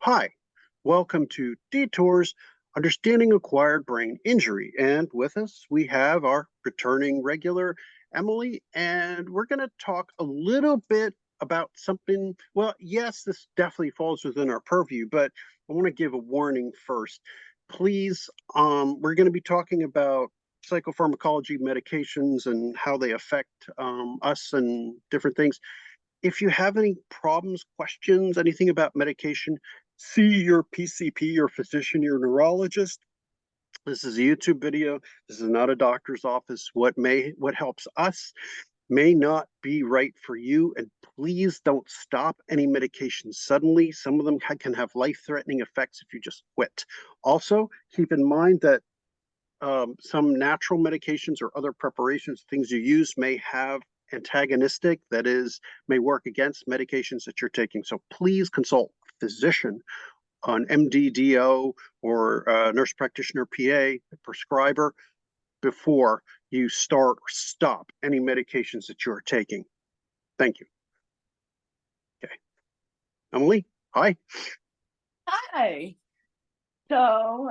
Hi, welcome to Detours Understanding Acquired Brain Injury. And with us, we have our returning regular, Emily, and we're going to talk a little bit about something. Well, yes, this definitely falls within our purview, but I want to give a warning first. Please, we're going to be talking about psychopharmacology medications and how they affect us and different things. If you have any problems, questions, anything about medication, see your PCP, your physician, your neurologist. This is a YouTube video. This is not a doctor's office. What helps us may not be right for you. And please don't stop any medication suddenly. Some of them can have life-threatening effects if you just quit. Also, keep in mind that some natural medications or other preparations, things you use may have antagonistic, that is, may work against medications that you're taking. So please consult a physician, an MDDO or a nurse practitioner PA, prescriber, before you start or stop any medications that you are taking. Thank you. Okay. Emily, hi. Hi. So,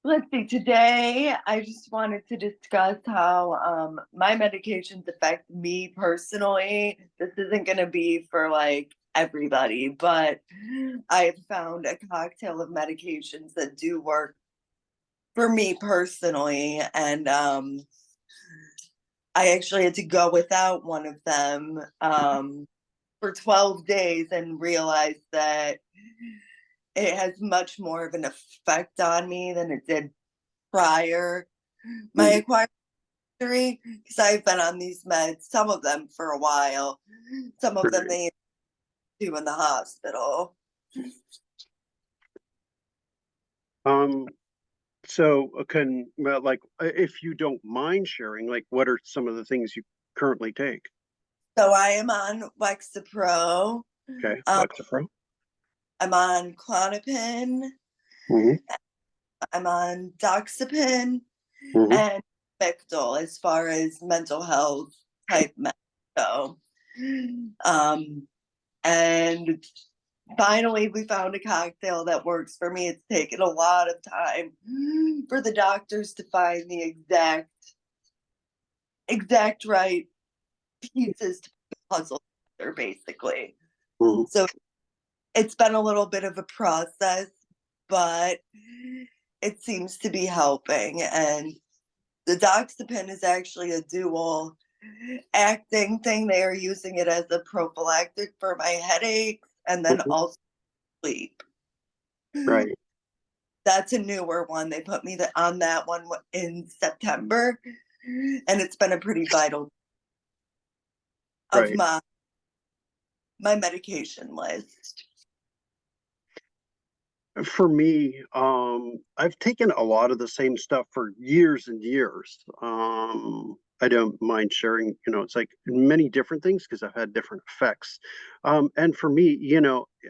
let's see. Today, I just wanted to discuss how my medications affect me personally. This isn't going to be for like everybody, but I have found a cocktail of medications that do work for me personally, and I actually had to go without one of them for 12 days and realized that it has much more of an effect on me than it did prior my Mhm. acquired injury, because I've been on these meds, some of them for a while, some of them Great. they do in the hospital. Um, so can well, like if you don't mind sharing, like what are some of the things you currently take? So I am on Lexapro, Okay, um, Lexapro. I'm on Clonopin, Hmm. I'm on Doxepin, Hmm. and Bictol as far as mental health type meds go. Um, and finally we found a cocktail that works for me. It's taken a lot of time for the doctors to find the exact right pieces to put the puzzle together, basically. Hmm. So it's been a little bit of a process, but it seems to be helping. And the Doxepin is actually a dual acting thing. They are using it as a prophylactic for my headaches and then Hmm. also sleep. Right, That's a newer one. They put me on that one in September, and it's been a pretty vital of right. my medication list. For me, I've taken a lot of the same stuff for years and years. I don't mind sharing, it's like many different things because I've had different effects. And for me,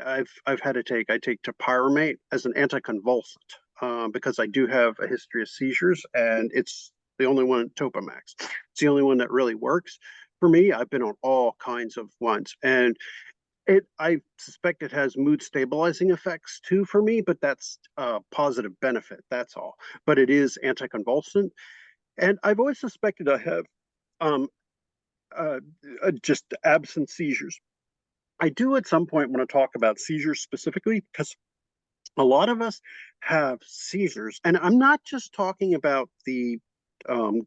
I've had to I take topiramate as an anticonvulsant, because I do have a history of seizures, and it's the only one, Topamax. It's the only one that really works. For me, I've been on all kinds of ones, and I suspect it has mood stabilizing effects too for me, but that's a positive benefit. That's all. But it is anticonvulsant, and I've always suspected I have um, uh, just absent seizures. I do at some point want to talk about seizures specifically because a lot of us have seizures, and I'm not just talking about the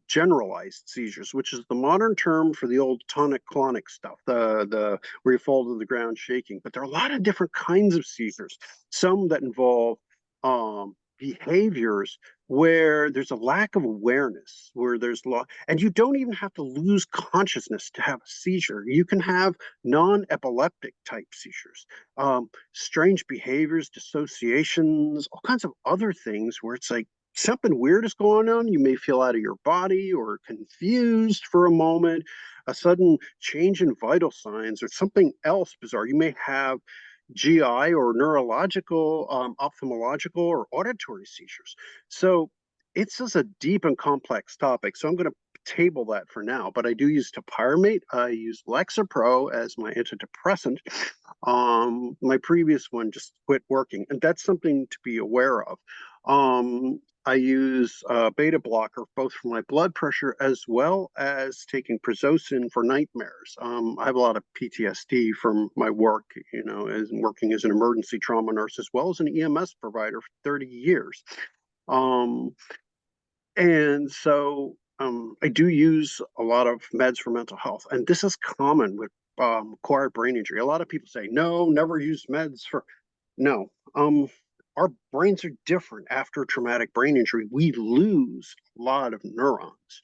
generalized seizures, which is the modern term for the old tonic-clonic stuff, the where you fall to the ground shaking. But there are a lot of different kinds of seizures. Some that involve behaviors where there's a lack of awareness, where and you don't even have to lose consciousness to have a seizure. You can have non-epileptic type seizures, strange behaviors, dissociations, all kinds of other things where it's like something weird is going on. You may feel out of your body or confused for a moment, a sudden change in vital signs, or something else bizarre. You may have GI or neurological, ophthalmological, or auditory seizures. So it's just a deep and complex topic. So I'm going to table that for now, but I do use topiramate. I use Lexapro as my antidepressant. My previous one just quit working, and that's something to be aware of. I use beta blocker both for my blood pressure as well as taking prazosin for nightmares. I have a lot of PTSD from my work, as working as an emergency trauma nurse as well as an EMS provider for 30 years. And so I do use a lot of meds for mental health, and this is common with acquired brain injury. A lot of people say, no, never use meds for. No, our brains are different after traumatic brain injury. We lose a lot of neurons.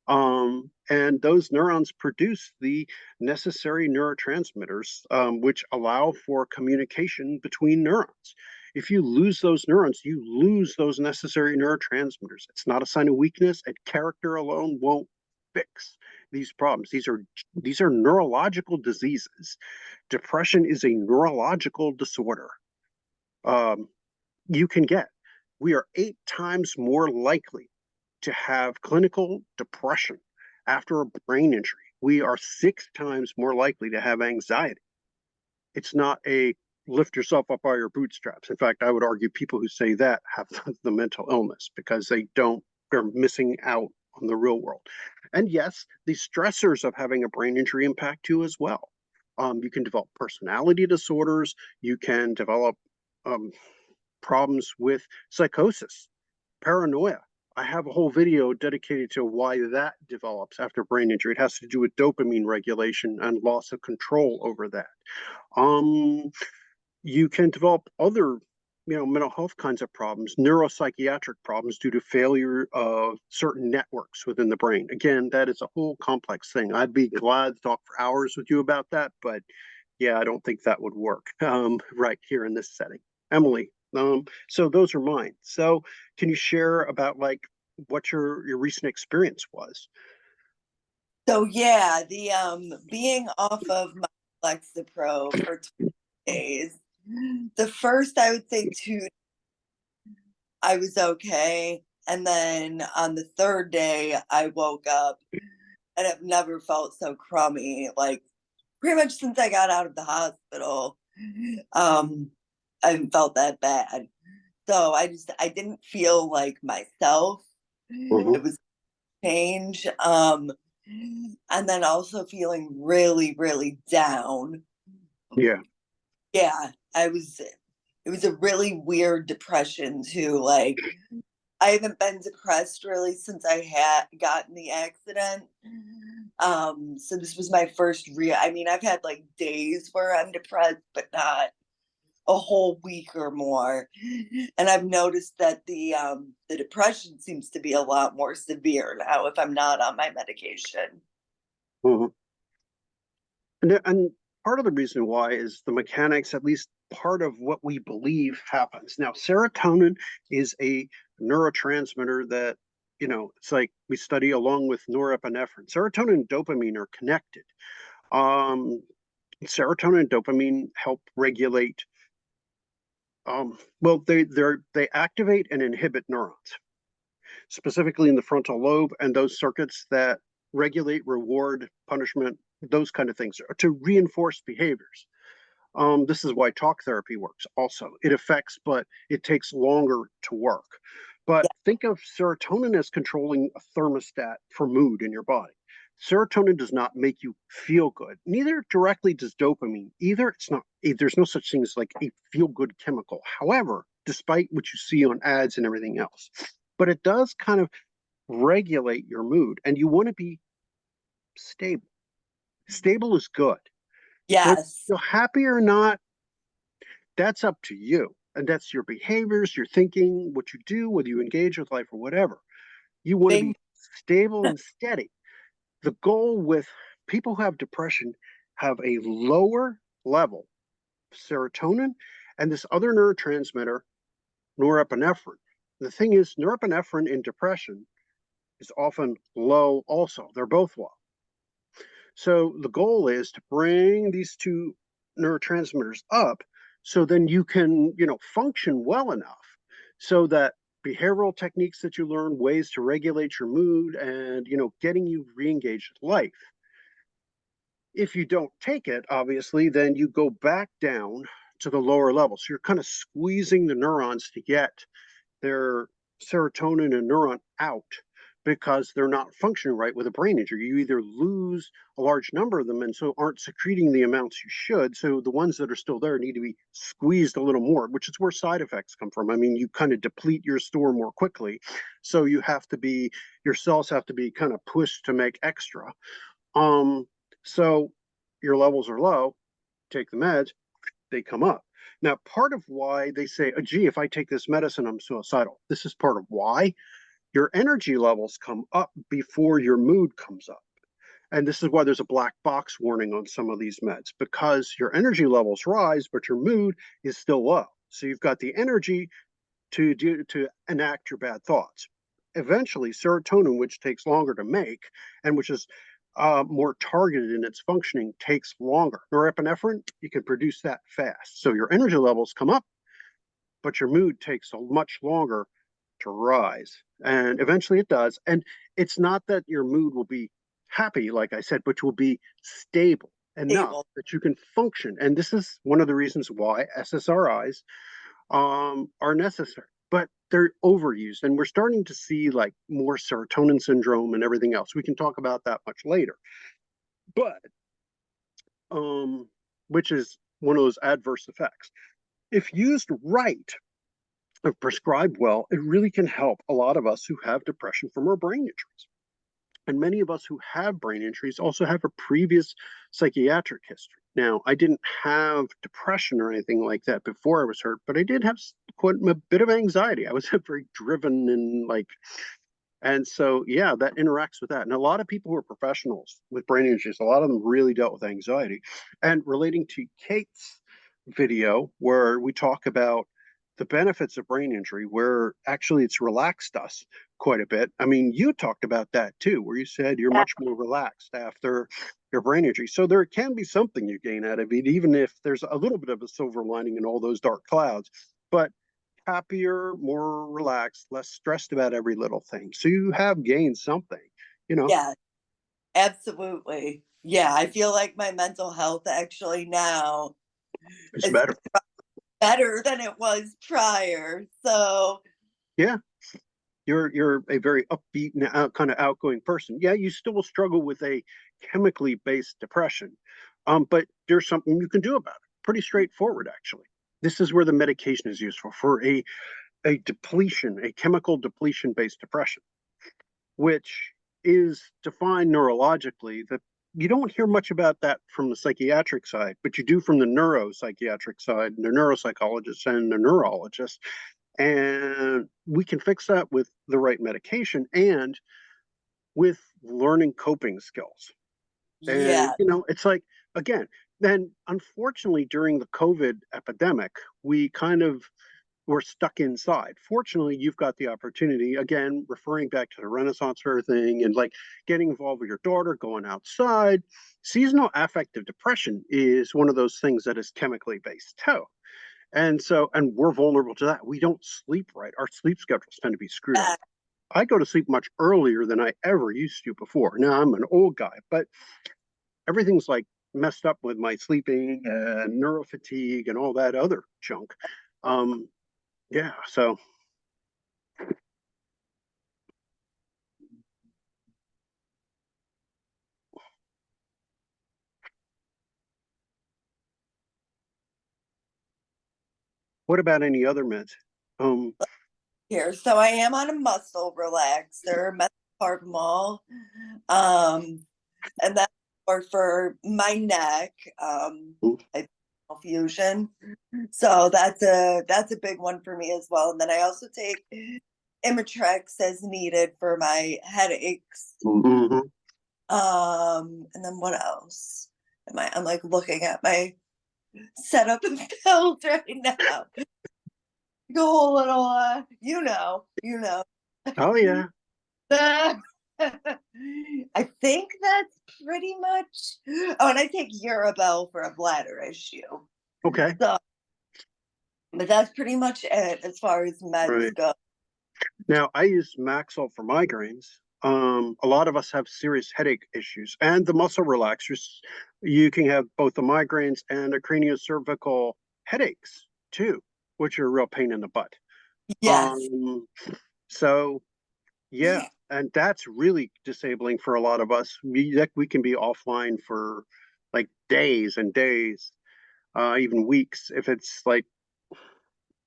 And those neurons produce the necessary neurotransmitters, which allow for communication between neurons. If you lose those neurons, you lose those necessary neurotransmitters. It's not a sign of weakness, and character alone won't fix these problems. These are neurological diseases. Depression is a neurological disorder. You can get. We are 8 times more likely to have clinical depression after a brain injury. We are 6 times more likely to have anxiety. It's not a lift yourself up by your bootstraps. In fact, I would argue people who say that have the mental illness because they're missing out on the real world. And yes, the stressors of having a brain injury impact you as well. You can develop personality disorders. You can develop problems with psychosis, paranoia. I have a whole video dedicated to why that develops after brain injury. It has to do with dopamine regulation and loss of control over that. You can develop other, mental health kinds of problems, neuropsychiatric problems due to failure of certain networks within the brain. Again, that is a whole complex thing. I'd be glad to talk for hours with you about that, but yeah, I don't think that would work right here in this setting. Emily, so those are mine. So can you share about like what your recent experience was? So yeah, the being off of my Lexapro for 20 days. The first, I would say 2, I was okay. And then on the third day, I woke up and I've never felt so crummy. Like pretty much since I got out of the hospital, I haven't felt that bad. So I didn't feel like myself. Mhm. It was change. And then also feeling really, really down. Yeah. Yeah, it was a really weird depression too. Like I haven't been depressed really since I had gotten the accident. So this was my first real, I mean, I've had like days where I'm depressed, but not a whole week or more. And I've noticed that the depression seems to be a lot more severe now if I'm not on my medication. Mhm. And part of the reason why is the mechanics, at least part of what we believe happens. Now, serotonin is a neurotransmitter that, it's like we study along with norepinephrine. Serotonin and dopamine are connected. Um, Serotonin and dopamine help regulate, well, they activate and inhibit neurons, specifically in the frontal lobe and those circuits that regulate reward, punishment, those kind of things to reinforce behaviors. This is why talk therapy works also. It affects, but it takes longer to work. But Yeah. think of serotonin as controlling a thermostat for mood in your body. Serotonin does not make you feel good. Neither directly does dopamine. Either it's not, there's no such thing as like a feel good chemical. However, despite what you see on ads and everything else, but it does kind of regulate your mood, and you want to be stable. Stable is good. Whether Yes. you're happy or not, that's up to you. And that's your behaviors, your thinking, what you do, whether you engage with life or whatever. You want to Bing. be stable and steady. The goal with people who have depression have a lower level of serotonin and this other neurotransmitter, norepinephrine. The thing is, norepinephrine in depression is often low also. They're both low. So the goal is to bring these two neurotransmitters up so then you can, function well enough so that behavioral techniques that you learn, ways to regulate your mood, and getting you re-engaged in life. If you don't take it, obviously, then you go back down to the lower level. So you're kind of squeezing the neurons to get their serotonin and neuron out because they're not functioning right with a brain injury. You either lose a large number of them and so aren't secreting the amounts you should. So the ones that are still there need to be squeezed a little more, which is where side effects come from. I mean, you kind of deplete your store more quickly. So your cells have to be kind of pushed to make extra. So your levels are low, take the meds, they come up. Now, part of why they say, oh, gee, if I take this medicine, I'm suicidal. This is part of why your energy levels come up before your mood comes up. And this is why there's a black box warning on some of these meds, because your energy levels rise, but your mood is still low. So you've got the energy to enact your bad thoughts. Eventually, serotonin, which takes longer to make and which is more targeted in its functioning, takes longer. Norepinephrine, you can produce that fast. So your energy levels come up, but your mood takes a much longer to rise. And eventually it does. And it's not that your mood will be happy, like I said, but will be stable enough that you can function. And this is one of the reasons why SSRIs are necessary, but they're overused. And we're starting to see like more serotonin syndrome and everything else. We can talk about that much later. But which is one of those adverse effects. If used right, if prescribed well, it really can help a lot of us who have depression from our brain injuries. And many of us who have brain injuries also have a previous psychiatric history. Now, I didn't have depression or anything like that before I was hurt, but I did have quite a bit of anxiety. I was very driven and so, yeah, that interacts with that. And a lot of people who are professionals with brain injuries, a lot of them really dealt with anxiety. And relating to Kate's video, where we talk about the benefits of brain injury, where actually it's relaxed us quite a bit. I mean, you talked about that too, where you said you're much more relaxed after your brain injury. So there can be something you gain out of it, even if there's a little bit of a silver lining in all those dark clouds. But happier, more relaxed, less stressed about every little thing. So you have gained something. Yeah, absolutely. Yeah, I feel like my mental health actually now It's is better. better than it was prior. So Yeah. You're a very upbeat and kind of outgoing person. Yeah, you still will struggle with a chemically based depression, but there's something you can do about it. Pretty straightforward, actually. This is where the medication is useful for a depletion, a chemical depletion based depression, which is defined neurologically. That you don't hear much about that from the psychiatric side, but you do from the neuropsychiatric side, the neuropsychologists and the neurologists. And we can fix that with the right medication and with learning coping skills. And, yeah, it's like, again, then unfortunately, during the COVID epidemic, we kind of were stuck inside. Fortunately, you've got the opportunity, again, referring back to the Renaissance fair thing and like getting involved with your daughter, going outside. Seasonal affective depression is one of those things that is chemically based too. And we're vulnerable to that. We don't sleep right. Our sleep schedules tend to be screwed up. I go to sleep much earlier than I ever used to before. Now I'm an old guy, but everything's like messed up with my sleeping and neurofatigue and all that other junk. Yeah. So what about any other meds? Um, here. So I am on a muscle relaxer, metocarbamol. And that's more for my neck. I fusion. So that's a big one for me as well. And then I also take Imitrex as needed for my headaches. mhm. And then what else? I'm like looking at my setup and pills right now. The whole little Oh yeah. I think that's pretty much. Oh, and I take Urabel for a bladder issue. Okay. So, but that's pretty much it as far as meds Right. go. Now, I use Maxell for migraines. A lot of us have serious headache issues, and the muscle relaxers, you can have both the migraines and the craniocervical headaches too, which are a real pain in the butt. Yes. Um, so yeah, and that's really disabling for a lot of us. We can be offline for like days and days, even weeks if it's like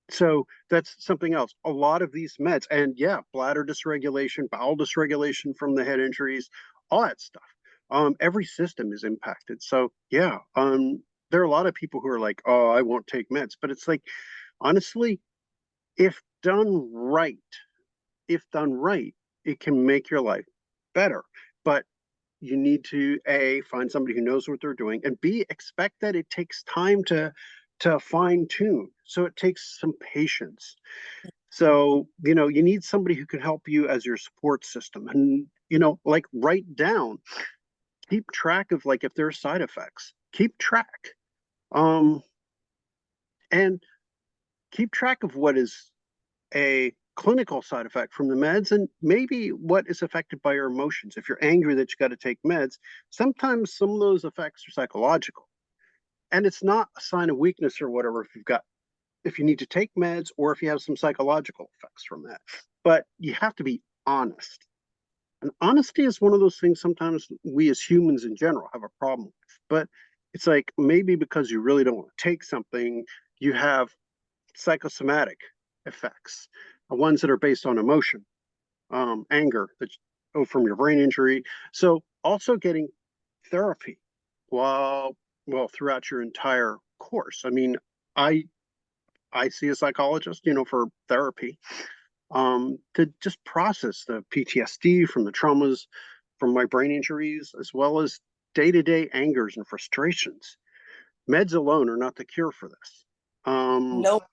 so that's something else. A lot of these meds, and yeah, bladder dysregulation, bowel dysregulation from the head injuries, all that stuff. Every system is impacted. So yeah, there are a lot of people who are like, "Oh, I won't take meds," but it's like, honestly, if done right, if done right, it can make your life better. But you need to A, find somebody who knows what they're doing, and B, expect that it takes time to fine tune. So it takes some patience. So, you need somebody who can help you as your support system and, like write down, keep track of like if there are side effects, keep track. Um, and keep track of what is a clinical side effect from the meds and maybe what is affected by your emotions. If you're angry that you got to take meds, sometimes some of those effects are psychological. And it's not a sign of weakness or whatever if you need to take meds or if you have some psychological effects from that. But you have to be honest. And honesty is one of those things sometimes we as humans in general have a problem with. But it's like maybe because you really don't want to take something, you have psychosomatic effects, ones that are based on emotion, anger that from your brain injury. So also getting therapy while well throughout your entire course. I mean, I I see a psychologist, for therapy, to just process the PTSD from the traumas from my brain injuries, as well as day to day angers and frustrations. Meds alone are not the cure for this. Um, Nope.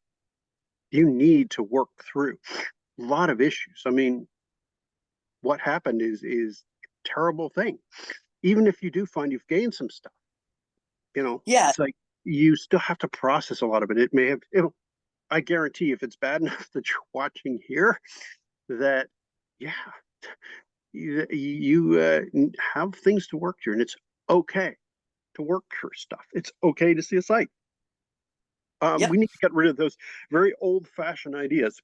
you need to work through a lot of issues. I mean, what happened is a terrible thing. Even if you do find you've gained some stuff, Yeah. it's like you still have to process a lot of it. It may have, I guarantee if it's bad enough that you're watching here, that yeah, you have things to work through, and it's okay to work through stuff. It's okay to see a site. We Yep. need to get rid of those very old-fashioned ideas.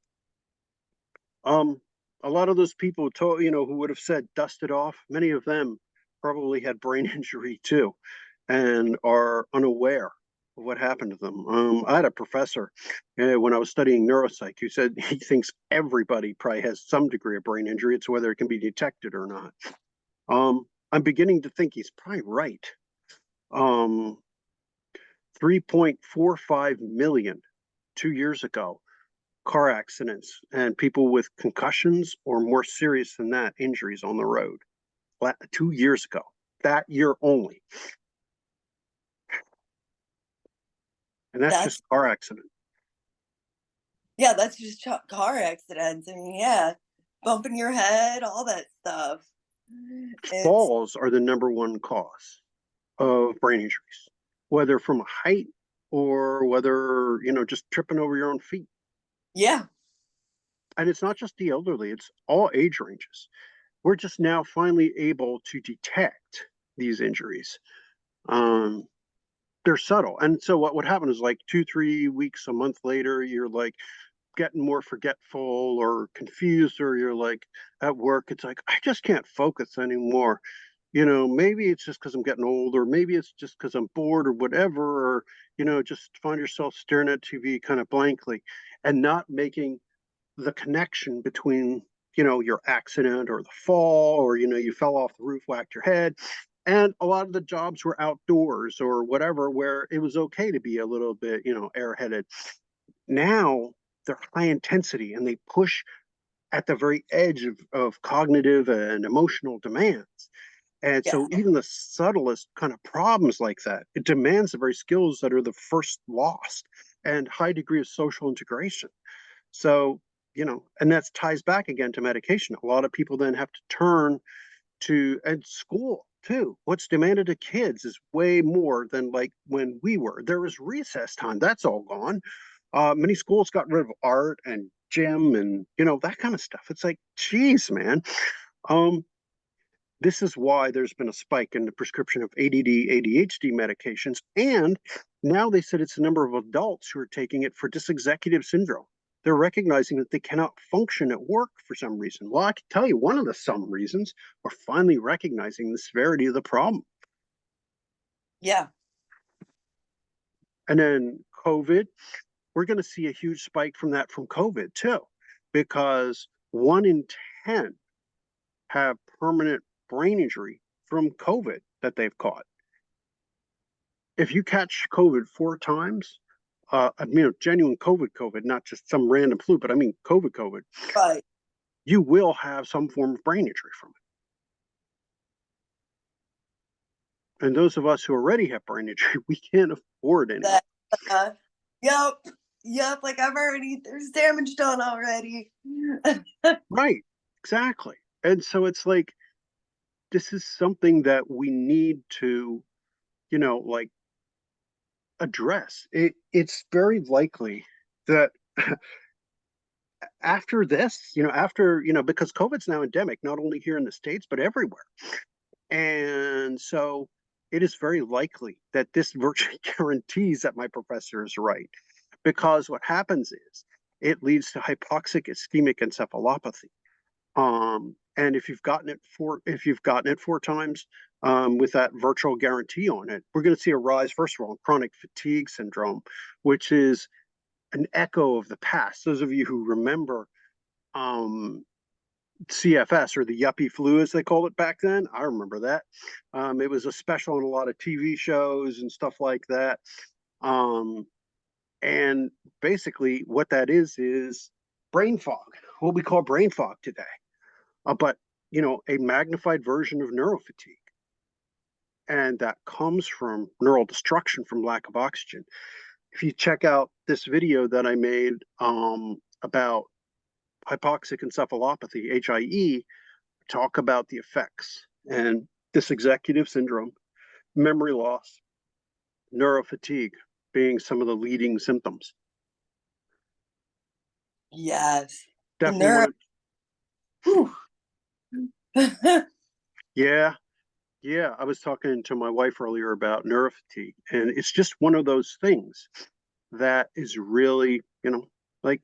Um, a lot of those people who would have said dust it off. Many of them probably had brain injury too, and are unaware of what happened to them. I had a professor when I was studying neuropsych who said he thinks everybody probably has some degree of brain injury. It's whether it can be detected or not. I'm beginning to think he's probably right. Um, 3.45 million 2 years ago car accidents and people with concussions or more serious than that injuries on the road 2 years ago, that year only. And that's That's just car accident. yeah, that's just car accidents. I mean, yeah, bumping your head, all that stuff. It's Falls are the number one cause of brain injuries, whether from a height or whether, just tripping over your own feet. yeah, And it's not just the elderly, it's all age ranges. We're just now finally able to detect these injuries. Um, they're subtle. And so what would happen is like 2, 3 weeks, a month later, you're like getting more forgetful or confused, or you're like at work, it's like, I just can't focus anymore. Maybe it's just because I'm getting old, or maybe it's just because I'm bored or whatever, or, just find yourself staring at TV kind of blankly and not making the connection between your accident or the fall, or you fell off the roof, whacked your head. And a lot of the jobs were outdoors or whatever, where it was okay to be a little bit airheaded. Now they're high intensity and they push at the very edge of cognitive and emotional demands. And yeah, so even the subtlest kind of problems like that, it demands the very skills that are the first lost, and high degree of social integration. So, and that ties back again to medication. A lot of people then have to turn to and school too. What's demanded of kids is way more than like when we were. There was recess time. That's all gone. Many schools got rid of art and gym and, that kind of stuff. It's like, geez, man. Um, this is why there's been a spike in the prescription of ADD, ADHD medications. And now they said it's the number of adults who are taking it for dysexecutive syndrome. They're recognizing that they cannot function at work for some reason. Well, I can tell you one of the some reasons are finally recognizing the severity of the problem. Yeah. And then COVID, we're going to see a huge spike from COVID too, because 1 in 10 have permanent brain injury from COVID that they've caught. If you catch COVID 4 times, genuine COVID, not just some random flu, but I mean COVID, Right. you will have some form of brain injury from it. And those of us who already have brain injury, we can't afford any. That, yep. Yep. Like there's damage done already. Right. Exactly. And so it's like, this is something that we need to, like address. It's very likely that after this, because COVID's now endemic, not only here in the States, but everywhere. And so it is very likely that this virtually guarantees that my professor is right. Because what happens is it leads to hypoxic ischemic encephalopathy. And if you've gotten it 4 times, with that virtual guarantee on it, we're going to see a rise, first of all, in chronic fatigue syndrome, which is an echo of the past. Those of you who remember CFS, or the yuppie flu, as they called it back then, I remember that. It was a special on a lot of TV shows and stuff like that. And basically, what that is brain fog, what we call brain fog today. But a magnified version of neurofatigue. And that comes from neural destruction from lack of oxygen. If you check out this video that I made about hypoxic encephalopathy, HIE, talk about the effects and dysexecutive syndrome, memory loss, neurofatigue being some of the leading symptoms. Yes. Definitely. Yeah. Yeah. I was talking to my wife earlier about neurofatigue, and it's just one of those things that is really, like,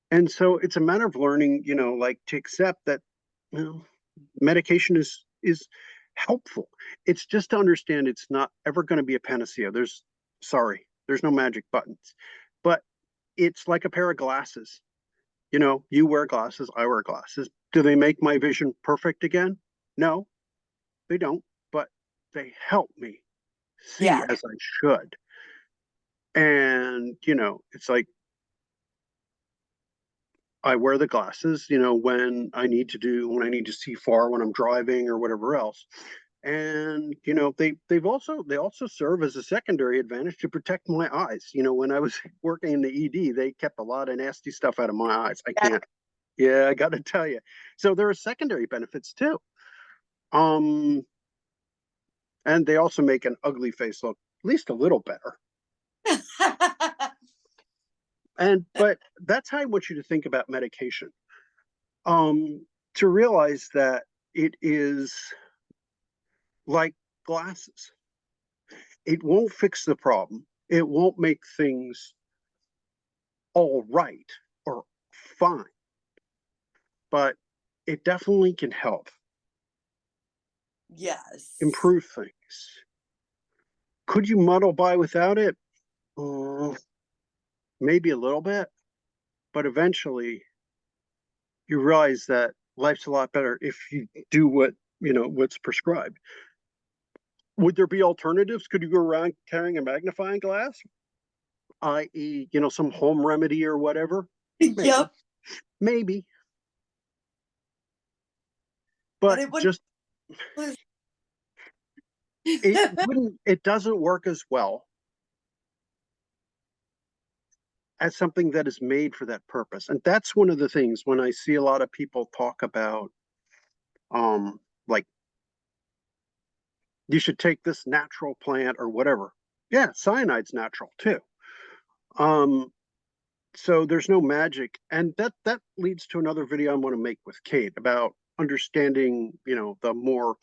and so it's a matter of learning, like to accept that, medication is helpful. It's just to understand it's not ever going to be a panacea. There's no magic buttons, but it's like a pair of glasses. You wear glasses, I wear glasses. Do they make my vision perfect again? No, they don't, but they help me see Yeah. as I should. And, it's like I wear the glasses, when I need to see far when I'm driving or whatever else. And they also serve as a secondary advantage to protect my eyes. When I was working in the ED, they kept a lot of nasty stuff out of my eyes. I got to tell you. So there are secondary benefits too. And they also make an ugly face look at least a little better. But that's how I want you to think about medication. To realize that it is like glasses. It won't fix the problem. It won't make things all right or fine, but it definitely can help. Yes. Improve things. Could you muddle by without it? Maybe a little bit, but eventually you realize that life's a lot better if you do what's prescribed. Would there be alternatives? Could you go around carrying a magnifying glass, i.e., some home remedy or whatever? Maybe. Yep. Maybe. But it just it doesn't work as well as something that is made for that purpose. And that's one of the things when I see a lot of people talk about, like, you should take this natural plant or whatever. Yeah, cyanide's natural too. So there's no magic. And that leads to another video I want to make with Kate about understanding, the more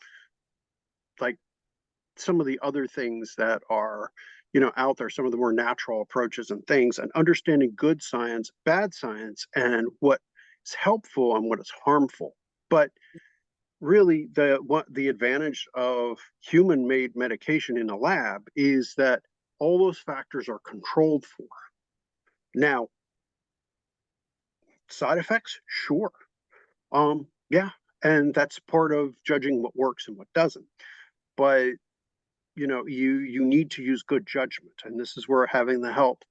like some of the other things that are, out there, some of the more natural approaches and things, and understanding good science, bad science, and what is helpful and what is harmful. But really, the advantage of human made medication in a lab is that all those factors are controlled for. Now, side effects, sure. Yeah, and that's part of judging what works and what doesn't. But you need to use good judgment, and this is where having the help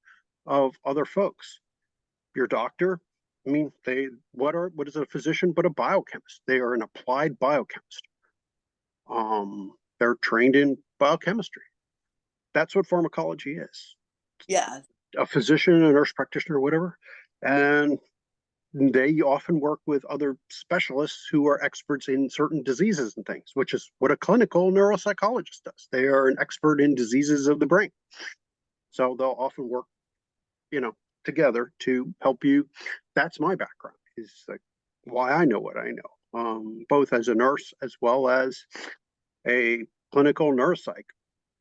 of other folks, your doctor. I mean, what is a physician but a biochemist? They are an applied biochemist. They're trained in biochemistry. That's what pharmacology is. Yeah. A physician, a nurse practitioner, whatever, and they often work with other specialists who are experts in certain diseases and things, which is what a clinical neuropsychologist does. They are an expert in diseases of the brain. So they'll often work, you know, together to help you. That's my background, is like why I know what I know, both as a nurse as well as a clinical neuropsych,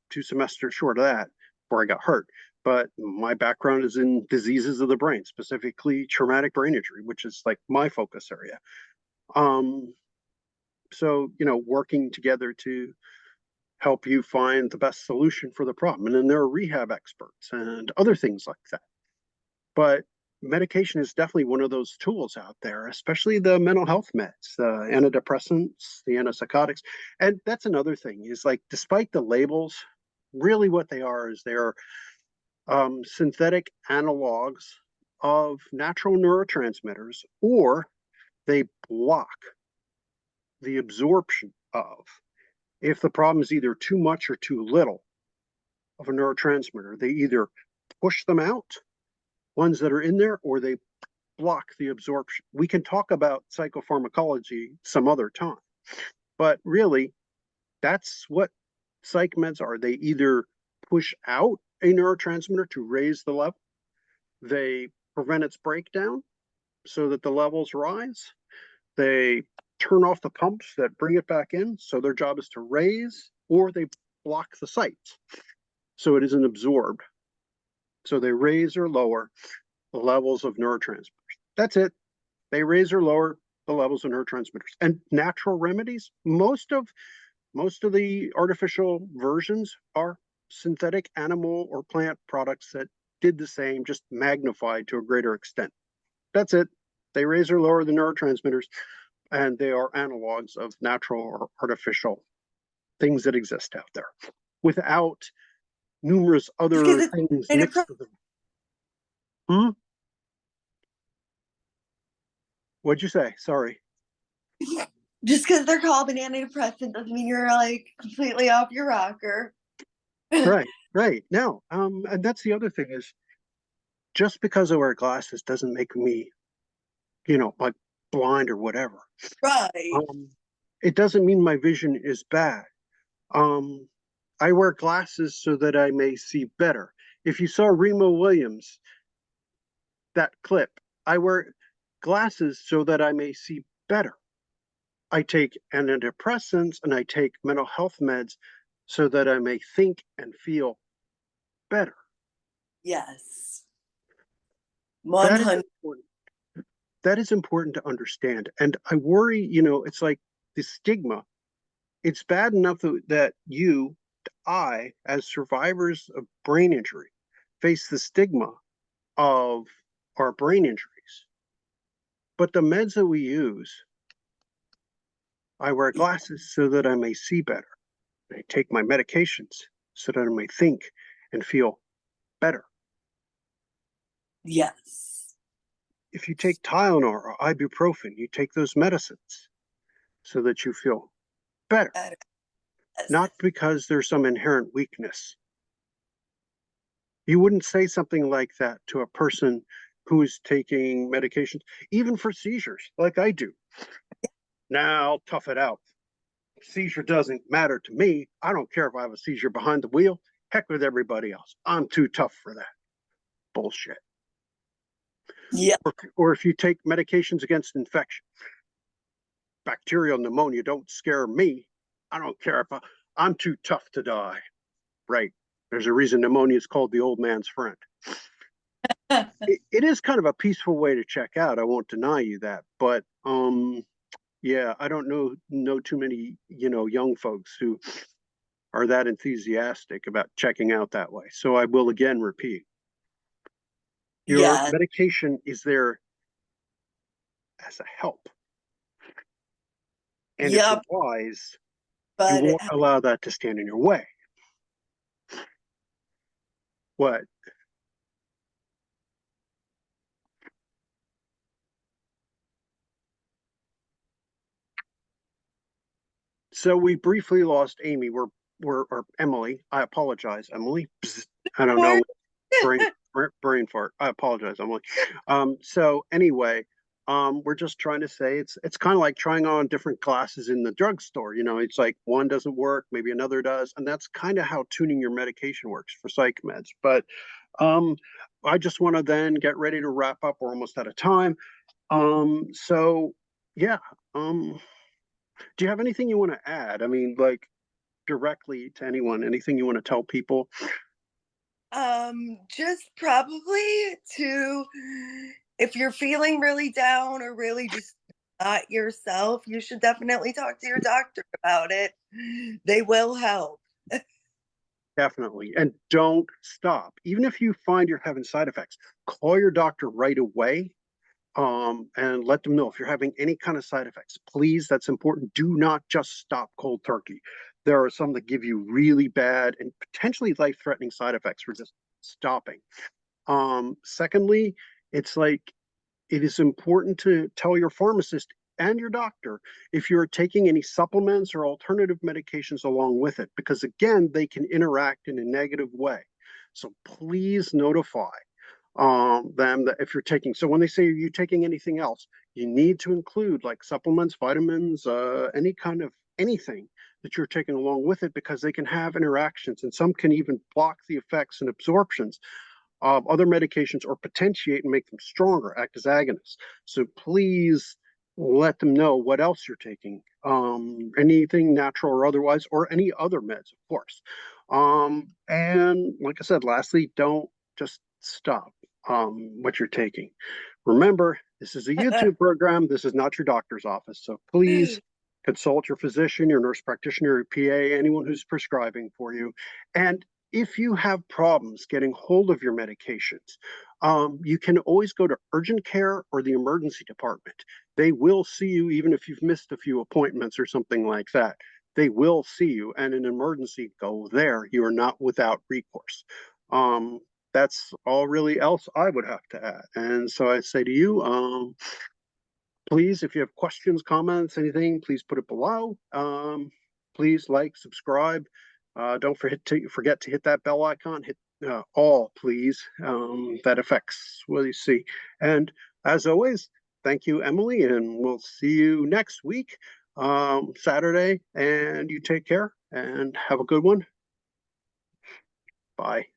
2 semesters short of that before I got hurt. But my background is in diseases of the brain, specifically traumatic brain injury, which is like my focus area. Um, so, working together to help you find the best solution for the problem. And then there are rehab experts and other things like that. But medication is definitely one of those tools out there, especially the mental health meds, the antidepressants, the antipsychotics. And that's another thing is like, despite the labels, really what they are is they're synthetic analogs of natural neurotransmitters, or they block the absorption of. If the problem is either too much or too little of a neurotransmitter, they either push them out, ones that are in there, or they block the absorption. We can talk about psychopharmacology some other time, but really, that's what psych meds are. They either push out a neurotransmitter to raise the level, they prevent its breakdown so that the levels rise, they turn off the pumps that bring it back in, so their job is to raise, or they block the sites so it isn't absorbed. So they raise or lower the levels of neurotransmitters. That's it. They raise or lower the levels of neurotransmitters. And natural remedies, most of the artificial versions are synthetic animal or plant products that did the same, just magnified to a greater extent. That's it. They raise or lower the neurotransmitters, and they are analogs of natural or artificial things that exist out there without numerous other things mixed with them. Hmm? What'd you say? Sorry. Just because they're called an antidepressant doesn't mean you're like completely off your rocker. Right, right. No, and that's the other thing is, just because I wear glasses doesn't make me, like blind or whatever. Right. It doesn't mean my vision is bad. Um, I wear glasses so that I may see better. If you saw Remo Williams, that clip, I wear glasses so that I may see better. I take antidepressants and I take mental health meds so that I may think and feel better. Yes. That is 100. important. That is important to understand. And I worry, it's like the stigma. It's bad enough that I, as survivors of brain injury, face the stigma of our brain injuries. But the meds that we use, I wear glasses so that I may see better. I take my medications so that I may think and feel better. Yes. If you take Tylenol or ibuprofen, you take those medicines so that you feel better, Yes. not because there's some inherent weakness. You wouldn't say something like that to a person who is taking medications, even for seizures, like I do. Now, I'll tough it out. Seizure doesn't matter to me. I don't care if I have a seizure behind the wheel. Heck with everybody else. I'm too tough for that. Bullshit. Yeah. Or if you take medications against infection. Bacterial pneumonia don't scare me. I don't care if I'm too tough to die. Right. There's a reason pneumonia is called the old man's friend. It is kind of a peaceful way to check out. I won't deny you that, but yeah, I don't know too many, young folks who are that enthusiastic about checking out that way. So I will again repeat, your Yeah. medication is there as a help. And if you're Yep. wise, you But won't allow that to stand in your way. What? So we briefly lost Amy. Or Emily. I apologize, Emily. I don't know. Brain brain fart. I apologize, Emily. So anyway, we're just trying to say it's kind of like trying on different glasses in the drugstore. It's like one doesn't work, maybe another does, and that's kind of how tuning your medication works for psych meds. But um, I just want to then get ready to wrap up. We're almost out of time. So yeah. Do you have anything you want to add? I mean, like directly to anyone, anything you want to tell people? just probably to, if you're feeling really down or really just not yourself, you should definitely talk to your doctor about it. They will help. Definitely. And don't stop. Even if you find you're having side effects, call your doctor right away, and let them know if you're having any kind of side effects. Please, that's important. Do not just stop cold turkey. There are some that give you really bad and potentially life-threatening side effects for just stopping. Secondly, it's like it is important to tell your pharmacist and your doctor if you're taking any supplements or alternative medications along with it, because again, they can interact in a negative way. So please notify them that if you're taking, so when they say, are you taking anything else, you need to include like supplements, vitamins, any kind of anything that you're taking along with it, because they can have interactions and some can even block the effects and absorptions of other medications or potentiate and make them stronger, act as agonists. So please let them know what else you're taking, anything natural or otherwise, or any other meds, of course. And like I said, lastly, don't just stop what you're taking. Remember, this is a YouTube program. This is not your doctor's office. So please consult your physician, your nurse practitioner, your PA, anyone who's prescribing for you. And if you have problems getting hold of your medications, you can always go to urgent care or the emergency department. They will see you even if you've missed a few appointments or something like that. They will see you, and in an emergency, go there. You are not without recourse. Um, that's all really else I would have to add. And so I say to you, please, if you have questions, comments, anything, please put it below. Please like, subscribe. Don't forget to hit that bell icon. Hit all, please. That affects what you see. And as always, thank you, Emily, and we'll see you next week, Saturday. And you take care and have a good one. Bye.